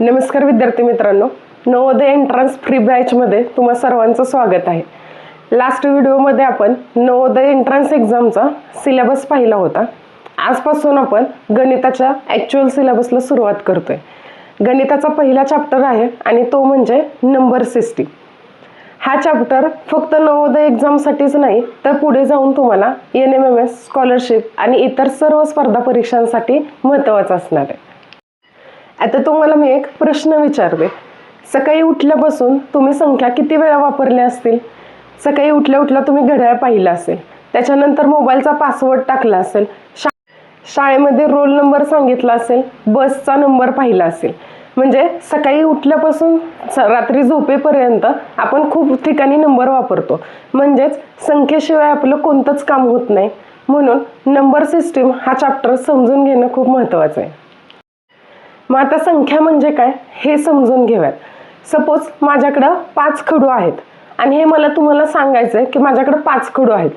नमस्कार विद्यार्थी मित्रांनो, नवोदय एंट्रन्स फ्री बॅचमध्ये तुम्हा सर्वांचं स्वागत आहे। लास्ट व्हिडिओमध्ये आपण नवोदय एंट्रन्स एक्झामचा सिलेबस पाहिला होता। आजपासून आपण गणिताच्या ॲक्च्युअल सिलेबसला सुरुवात करतोय। गणिताचा पहिला चॅप्टर आहे आणि तो म्हणजे नंबर सिस्टीम। हा चॅप्टर फक्त नवोदय एक्झामसाठीच नाही तर पुढे जाऊन तुम्हाला NMMS स्कॉलरशिप आणि इतर सर्व स्पर्धा परीक्षांसाठी महत्त्वाचा असणार आहे। आता तुम्हाला मी एक प्रश्न विचारते, सकाळी उठल्यापासून तुम्ही संख्या किती वेळा वापरल्या असतील? सकाळी उठल्या उठल्या तुम्ही घड्याळ पाहिलं असेल, त्याच्यानंतर मोबाईलचा पासवर्ड टाकला असेल, शाळेमध्ये रोल नंबर सांगितला असेल, बसचा नंबर पाहिला असेल। म्हणजे सकाळी उठल्यापासून रात्री झोपेपर्यंत आपण खूप ठिकाणी नंबर वापरतो, म्हणजेच संख्येशिवाय आपलं कोणतंच काम होत नाही। म्हणून नंबर सिस्टीम हा चॅप्टर समजून घेणं खूप महत्त्वाचं आहे। मग आता संख्या म्हणजे काय हे समजून घेऊयात। सपोज माझ्याकडे 5 खडू आहेत आणि हे मला तुम्हाला सांगायचं आहे की माझ्याकडे 5 खडू आहेत,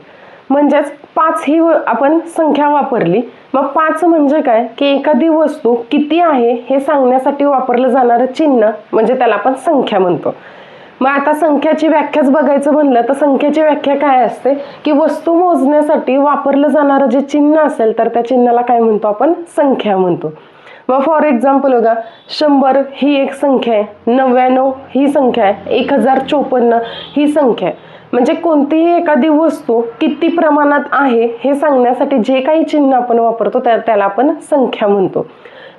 म्हणजेच 5 ही आपण संख्या वापरली। मग 5 म्हणजे काय की एखादी वस्तू किती आहे हे सांगण्यासाठी वापरलं जाणारं चिन्ह म्हणजे त्याला आपण संख्या म्हणतो। मग आता संख्याची व्याख्याच बघायचं म्हणलं तर संख्येची व्याख्या काय असते की वस्तू मोजण्यासाठी वापरलं जाणारं जे चिन्ह असेल तर त्या चिन्हाला काय म्हणतो आपण? संख्या म्हणतो। मग फॉर एक्झाम्पल बघा, 100 ही एक संख्या आहे, 99 ही संख्या आहे, 1054 ही संख्या आहे। म्हणजे कोणतीही एखादी वस्तू किती प्रमाणात आहे हे सांगण्यासाठी जे काही चिन्ह आपण वापरतो त्याला आपण संख्या म्हणतो।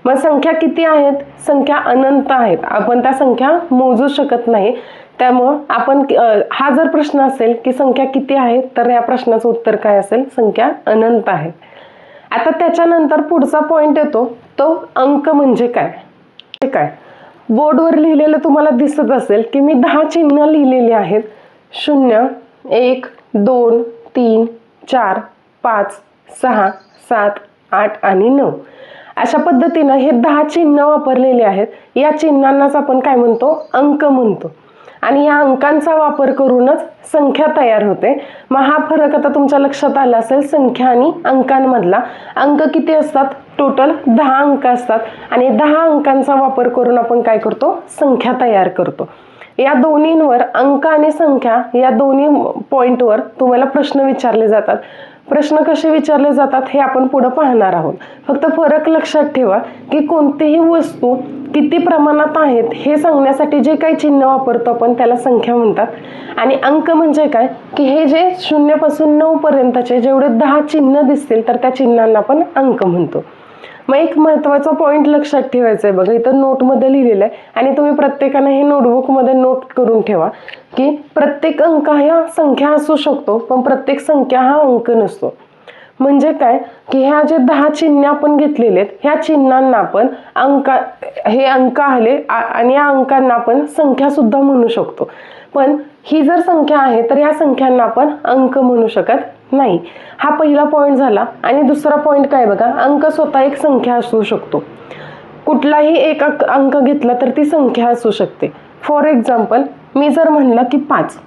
मग संख्या किती आहेत? संख्या अनंत आहेत, आपण त्या संख्या मोजू शकत नाही। त्यामुळे आपण हा जर प्रश्न असेल की संख्या किती आहेत तर या प्रश्नाचं उत्तर काय असेल? संख्या अनंत आहे। आता त्याच्यानंतर पुढचा पॉइंट येतो तो अंक म्हणजे काय? बोर्डवर लिहिलेलं तुम्हाला दिसत असेल की मी 10 चिन्ह लिहिलेले आहेत, 0 1 2 3 4 5 6 7 8 आणि 9 अशा पद्धतीने हे 10 चिन्ह वापरलेले आहेत। या चिन्हांनाच आपण काय म्हणतो? अंक म्हणतो। आणि या अंकांचा वापर करूनच संख्या तयार होते। मग हा फरक आता तुमच्या लक्षात आला असेल संख्या आणि अंकांमधला। अंक किती असतात? टोटल 10 अंक असतात आणि 10 अंकांचा वापर करून आपण काय करतो? संख्या तयार करतो। या दोन्हींवर अंक आणि संख्या या दोन्ही पॉइंटवर तुम्हाला प्रश्न विचारले जातात। प्रश्न कसे विचारले जातात हे आपण पुढे पाहणार आहोत। फक्त फरक लक्षात ठेवा की कोणतीही वस्तू किती प्रमाणात आहेत हे सांगण्यासाठी जे काही चिन्ह वापरतो आपण त्याला संख्या म्हणतात। आणि अंक म्हणजे काय की हे जे 0 पासून 9 पर्यंतचे जेवढे 10 चिन्ह दिसतील तर त्या चिन्हांना आपण अंक म्हणतो। मग एक महत्त्वाचा पॉइंट लक्षात ठेवायचा आहे बघा, इथं नोटमध्ये लिहिलेलं आहे आणि तुम्ही प्रत्येकाने हे नोटबुकमध्ये नोट करून ठेवा की प्रत्येक अंक हा संख्या असू शकतो पण प्रत्येक संख्या हा अंक नसतो। म्हणजे काय की ह्या जे 10 चिन्ह आपण घेतलेले आहेत ह्या चिन्हांना आपण हे अंक आले आणि या अंकांना आपण संख्या सुद्धा म्हणू शकतो। पण ही जर संख्या आहे तर या संख्यांना आपण अंक म्हणू शकत नाही। हा पहिला पॉइंट झाला। आणि दुसरा पॉइंट काय बघा, अंक स्वतः एक संख्या असू शकतो। कुठलाही एक अंक घेतला तर ती संख्या असू शकते। फॉर एक्झाम्पल मी जर म्हणलं की 5,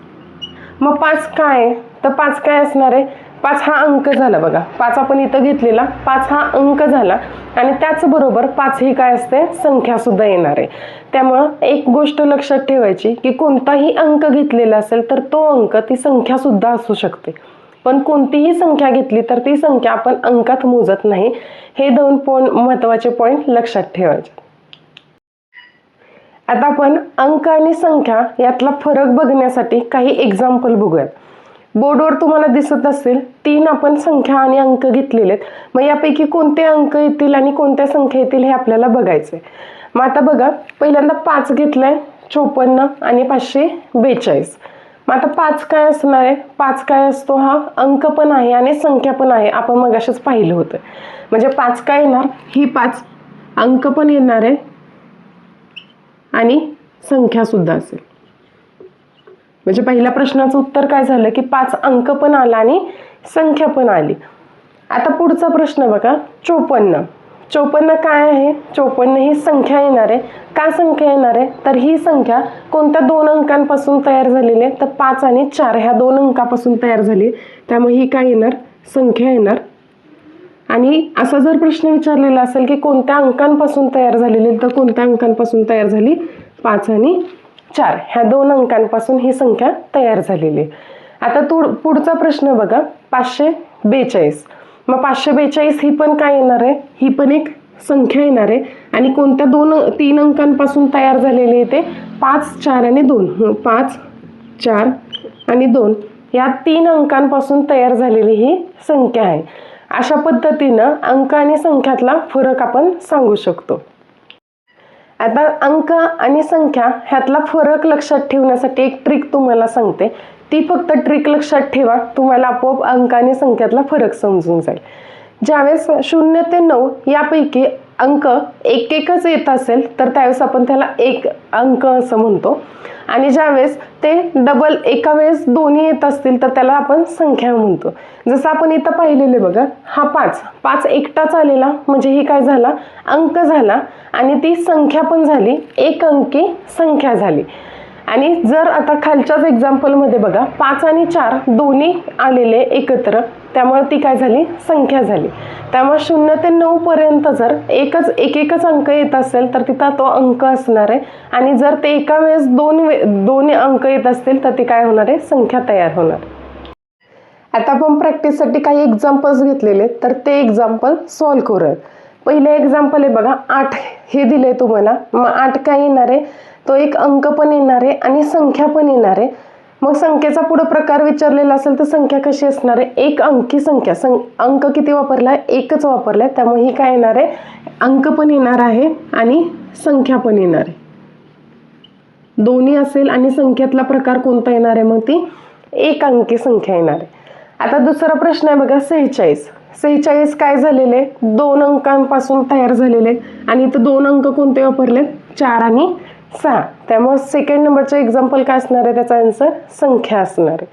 मग 5 काय आहे? तर 5 काय असणार आहे? 5 हा अंक झाला बघा, 5 आपण इथं घेतलेला, 5 हा अंक झाला आणि त्याचबरोबर 5 ही काय असते? संख्या सुद्धा येणार आहे। त्यामुळं एक गोष्ट लक्षात ठेवायची की कोणताही अंक घेतलेला असेल तर तो अंक ती संख्या सुद्धा असू शकते, पण कोणतीही संख्या घेतली तर ती संख्या आपण अंकात मोजत नाही। हे 2 महत्त्वाचे पॉइंट लक्षात ठेवायचे। आता आपण अंक आणि संख्या यातला फरक बघण्यासाठी काही एक्झाम्पल बघूयात। बोर्डवर तुम्हाला दिसत असेल 3 आपण संख्या आणि अंक घेतलेले आहेत। मग यापैकी कोणते अंक येतील आणि कोणत्या संख्या येतील हे आपल्याला बघायचं आहे। मग आता बघा, पहिल्यांदा 5 घेतलाय, 54 आणि 542। मग आता 5 काय असणार आहे? 5 काय असतो? हा अंक पण आहे आणि संख्या पण आहे, आपण मगाशीच पाहिलं होतं। म्हणजे 5 काय येणार? ही 5 अंक पण येणार आहे आणि संख्या सुद्धा असेल। म्हणजे पहिल्या प्रश्नाचं उत्तर काय झालं की 5 अंक पण आला आणि संख्या पण आली। आता पुढचा प्रश्न बघा, 54 काय आहे? 54 ही संख्या येणार आहे। का संख्या येणार आहे? तर ही संख्या कोणत्या 2 अंकांपासून तयार झालेली आहे? तर 5 आणि 4 ह्या 2 अंकापासून तयार झाली, त्यामुळे ही काय येणार? संख्या येणार। आणि असा जर प्रश्न विचारलेला असेल की कोणत्या अंकांपासून तयार झालेली, तर कोणत्या अंकांपासून तयार झाली, 5 आणि 4 ह्या 2 अंकांपासून ही संख्या तयार झालेली आहे. आता पुढचा प्रश्न बघा, 542. मग 542 ही पण काय येणार आहे, ही पण एक संख्या येणार आहे आणि कोणत्या 3 अंकांपासून तयार झालेली आहे ते 5, 4 आणि 2. 5, 4 आणि 2 या 3 अंकांपासून तयार झालेली ही संख्या आहे. अशा पद्धतीनं अंक आणि संख्यातला फरक आपण सांगू शकतो. आता अंक आणि संख्या ह्यातला फरक लक्षात ठेवण्यासाठी एक ट्रिक तुम्हाला सांगते. ती फक्त ट्रिक लक्षात ठेवा, तुम्हाला आपोआप अंक आणि संख्यातला फरक समजून जाईल. ज्यावेळेस 0 ते 9 यापैकी अंक एकच येत असेल तर त्यावेळेस आपण त्याला एक अंक असं म्हणतो. आणि ज्यावेळेस ते डबल एका वेळेस दोन्ही येत असतील तर त्याला आपण संख्या म्हणतो. जसं आपण इथं पाहिलेले बघा, हा 5 एकटाच आलेला म्हणजे ही काय झाला, अंक झाला आणि ती संख्या पण झाली, एक अंकी संख्या झाली. आणि जर आता खालच्याच एक्झाम्पलमध्ये बघा, 5 आणि 4 दोन्ही आलेले एकत्र, त्यामुळे ती काय झाली, संख्या झाली. त्यामुळे 0 ते 9 पर्यंत जर एकच अंक येत असेल तर तिथं तो अंक असणार आहे. आणि जर ते एका वेळेस दोन अंक येत असतील तर ती काय होणार आहे, संख्या तयार होणार. आता आपण प्रॅक्टिससाठी काही एक्झाम्पल्स घेतलेले, तर ते एक्झाम्पल सॉल्व्ह करूयात. पहिले एक्झाम्पल आहे बघा, 8 हे दिले तुम्हाला. मग 8 काय येणार आहे, तो एक अंक पण येणार आहे आणि संख्या पण येणार आहे. मग संख्येचा पुढे प्रकार विचारलेला असेल तर संख्या कशी असणार आहे, एक अंकी संख्या. अंक किती वापरलाय, एकच वापरलाय, त्यामुळे ही काय येणार आहे, अंक पण येणार आहे आणि संख्या पण येणार आहे. दोन्ही असेल आणि संख्यातला प्रकार कोणता येणार आहे, मग ती एक अंकी संख्या येणार आहे. आता दुसरा प्रश्न आहे बघा, 46 काय झालेले, 2 अंकांपासून तयार झालेले आणि इथं 2 अंक कोणते वापरले, 4 आणि 6. त्यामुळे सेकंड नंबरचं एक्झाम्पल काय असणार आहे, त्याचा आन्सर संख्या असणार आहे.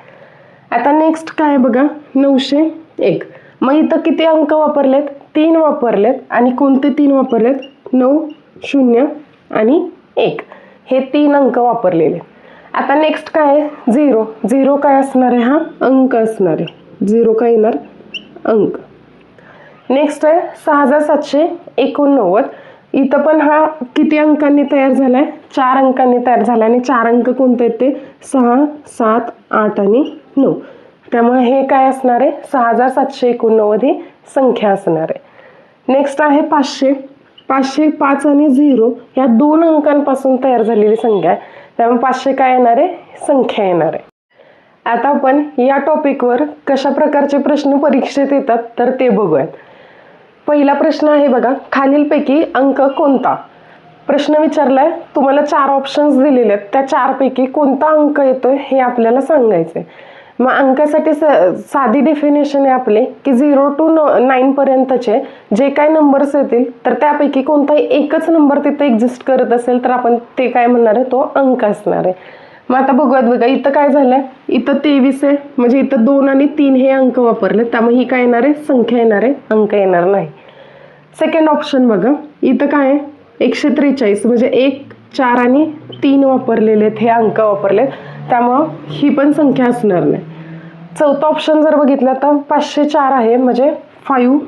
आता नेक्स्ट काय बघा, 901. मग इथं किती अंक वापरलेत, 3 वापरलेत आणि कोणते 3 वापरलेत, 9, 0 आणि 1 हे 3 अंक वापरलेले. आता नेक्स्ट काय आहे, 0 काय असणार आहे, हा अंक असणार आहे. 0 काय येणार, अंक. नेक्स्ट आहे 6789. इथं पण हा किती अंकांनी तयार झालाय, 4 अंकांनी तयार झाला आणि 4 अंक कोणते आहेत ते 6, 7, 8 आणि 9. त्यामुळे हे काय असणार आहे, 6789 ही संख्या असणार आहे. नेक्स्ट आहे 500. 505 आणि 0 या 2 अंकांपासून तयार झालेली संख्या आहे. त्यामुळे 500 काय येणार आहे, संख्या येणार आहे. आता आपण या टॉपिकवर कशा प्रकारचे प्रश्न परीक्षेत येतात तर ते बघूयात. पहिला प्रश्न आहे बघा, खालीलपैकी अंक कोणता. प्रश्न विचारलाय, तुम्हाला 4 ऑप्शन्स दिलेले आहेत, त्या 4 पैकी कोणता अंक येतोय हे आपल्याला सांगायचंय. मग अंकासाठी साधी डेफिनेशन आहे आपले की 0 to 9 पर्यंतचे जे काय नंबर्स येतील तर त्यापैकी कोणताही एकच नंबर तिथे एक्झिस्ट करत असेल तर आपण ते काय म्हणणार आहे, तो अंक असणार आहे. मग आता बघूयात बघा, इथं काय झालंय, इथं 23 आहे म्हणजे इथं 2 आणि 3 हे अंक वापरले, त्यामुळे ही काय येणार आहे, संख्या येणार आहे, अंक येणार नाही. सेकंड ऑप्शन बघा, इथं काय आहे, 143 म्हणजे 1, 4 आणि 3 वापरलेले आहेत, हे अंक वापरलेत, त्यामुळं ही पण संख्या असणार नाही. चौथा ऑप्शन जर बघितलं तर 504 आहे म्हणजे 5,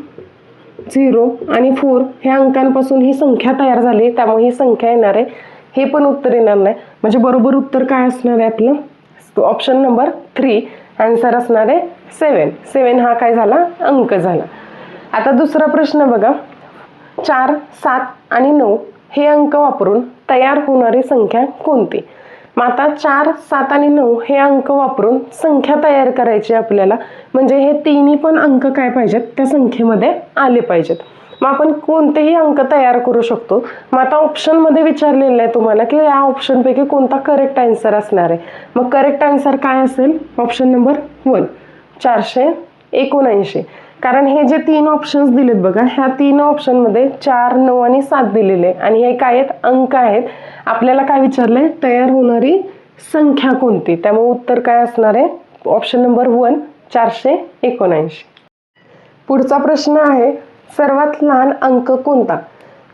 0 आणि 4 हे अंकांपासून ही संख्या तयार झाली, त्यामुळे ही संख्या येणार आहे, हे पण उत्तर येणार नाही. म्हणजे बरोबर उत्तर काय असणार आहे आपलं, ऑप्शन नंबर 3 आन्सर असणार आहे 7 हा काय झाला, अंक झाला. आता दुसरा प्रश्न बघा, 4, 7 आणि 9 हे अंक वापरून तयार होणारी संख्या कोणती. मग आता 4, 7 आणि 9 हे अंक वापरून संख्या तयार करायची आपल्याला, म्हणजे हे तिन्ही पण अंक काय पाहिजेत, त्या संख्येमध्ये आले पाहिजेत. मग आपण कोणतेही अंक तयार करू शकतो. मग आता ऑप्शनमध्ये विचारलेलं आहे तुम्हाला की या ऑप्शनपैकी कोणता करेक्ट आन्सर असणार आहे. मग करेक्ट आन्सर काय असेल, ऑप्शन नंबर 1 479. कारण हे जे 3 ऑप्शन्स दिलेत बघा, ह्या 3 ऑप्शनमध्ये 4, 9 आणि 7 दिलेले आणि हे काय आहेत, अंक आहेत. आपल्याला काय विचारलंय, तयार होणारी संख्या कोणती, त्यामुळे उत्तर काय असणार आहे, ऑप्शन नंबर 1 479. पुढचा प्रश्न आहे, सर्वात लहान अंक कोणता.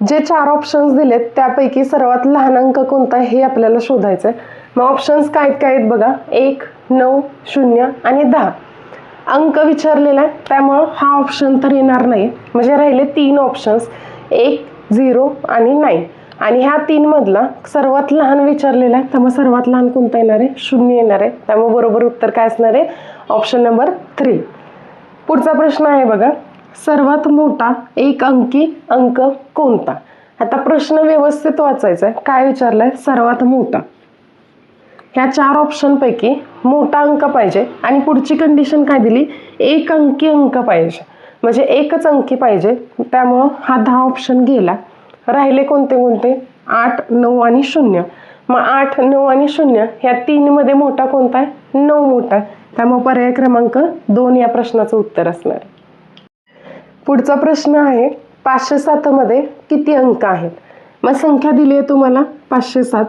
जे 4 ऑप्शन्स दिलेत त्यापैकी सर्वात लहान अंक कोणता हे आपल्याला शोधायचं आहे. मग ऑप्शन्स काय आहेत बघा, 1, 9, 0 आणि 10. अंक विचारलेला आहे त्यामुळं हा ऑप्शन तर येणार नाही. म्हणजे राहिले 3 ऑप्शन्स, 1, 0 आणि 9. आणि ह्या 3 मधला सर्वात लहान विचारलेला आहे त्यामुळे सर्वात लहान कोणता येणार आहे? 0 येणार आहे. त्यामुळे बरोबर उत्तर काय असणार आहे? Option number 3. पुढचा प्रश्न आहे बघा, सर्वात मोठा एक अंकी अंक कोणता? आता प्रश्न व्यवस्थित वाचायचा आहे. काय विचारलंय? सर्वात मोठा. ह्या 4 ऑप्शनपैकी मोठा अंक पाहिजे आणि पुढची कंडिशन काय दिली? एक अंकी अंक पाहिजे, म्हणजे एकच अंकी पाहिजे. त्यामुळं हा 10 ऑप्शन गेला. राहिले कोणते कोणते? 8, 9 आणि 0. मग 8, 9 आणि 0 ह्या 3 मध्ये मोठा कोणता आहे? 9 मोठा आहे. त्यामुळे पर्याय क्रमांक 2 या प्रश्नाचं उत्तर असणार. पुढचा प्रश्न आहे, 507 मध्ये किती अंक आहेत? मग संख्या दिली आहे तुम्हाला 507.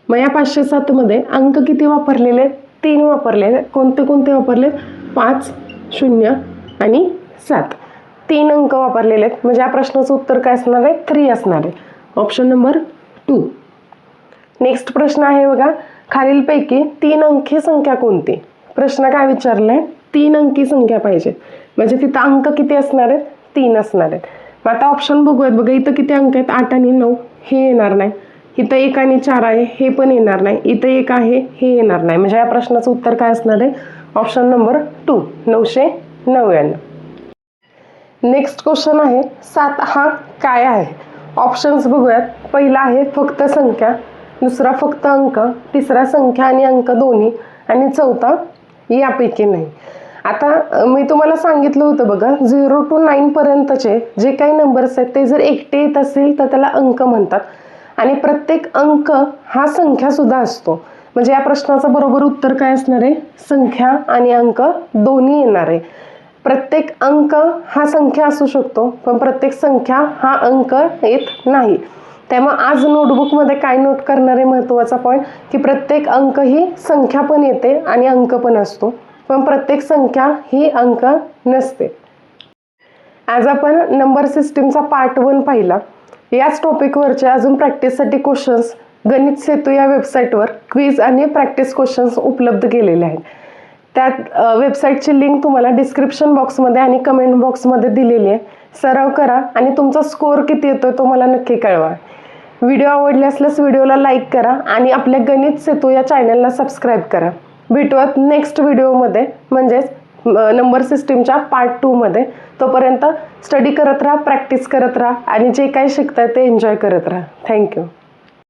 मग या 507 मध्ये अंक किती वापरलेले? 3 वापरलेले. कोणते कोणते वापरले? 5, 0 आणि 7. 3 अंक वापरलेले आहेत. म्हणजे या प्रश्नाचं उत्तर काय असणार आहे? 3 असणार आहे. Option number 2. नेक्स्ट प्रश्न आहे बघा, खालीलपैकी 3 अंकी संख्या कोणती? प्रश्न काय विचारलाय? 3 अंकी संख्या पाहिजे, म्हणजे तिथं अंक किती असणार आहेत? 3 असणार आहेत. मग आता ऑप्शन बघूयात बघा. इथं किती अंक आहेत? 8 आणि 9. हे येणार नाही. इथं 1 आणि 4 आहे, हे पण येणार नाही. इथं 1 आहे, हे येणार नाही. म्हणजे या प्रश्नाचं उत्तर काय असणार आहे? Option number 2, 999. नेक्स्ट क्वेश्चन आहे, 7 हा काय आहे? ऑप्शन्स बघूयात. पहिला आहे फक्त संख्या, दुसरा फक्त अंक, तिसरा संख्या आणि अंक दोन्ही, आणि चौथा यापैकी नाही. आता मी तुम्हाला सांगितलं होतं बघा, 0 to 9 पर्यंतचे जे काही नंबर्स आहेत ते जर एकटे येत असेल तर त्याला अंक म्हणतात, आणि प्रत्येक अंक हा संख्या सुद्धा असतो. म्हणजे या प्रश्नाचं बरोबर उत्तर काय असणार आहे? संख्या आणि अंक दोन्ही येणार आहे. प्रत्येक अंक हा संख्या असू शकतो, पण प्रत्येक संख्या हा अंक येत नाही. त्यामुळे आज नोटबुकमध्ये काय नोट करणार आहे महत्त्वाचा पॉईंट, की प्रत्येक अंक ही संख्या पण येते आणि अंक पण असतो, पण प्रत्येक संख्या ही अंक नसते. आज आपण नंबर सिस्टीमचा पार्ट 1 पाहिला. याच टॉपिकवरचे अजून प्रॅक्टिससाठी क्वेश्चन्स गणित सेतू या वेबसाईटवर क्विज आणि प्रॅक्टिस क्वेश्चन्स उपलब्ध केलेले आहेत. त्या वेबसाईटची लिंक तुम्हाला डिस्क्रिप्शन बॉक्समध्ये आणि कमेंट बॉक्समध्ये दिलेली आहे. सराव करा आणि तुमचा स्कोअर किती येतोय तो मला नक्की कळवा. व्हिडिओ आवडले असल्यास व्हिडिओला लाईक करा आणि आपल्या गणित सेतू या चॅनलला सबस्क्राईब करा. भेटूयात नेक्स्ट व्हिडिओमध्ये, म्हणजेच नंबर सिस्टीमच्या पार्ट 2 मध्ये. तोपर्यंत स्टडी करत राहा, प्रॅक्टिस करत राहा आणि जे काही शिकताय ते एन्जॉय करत राहा. थँक्यू.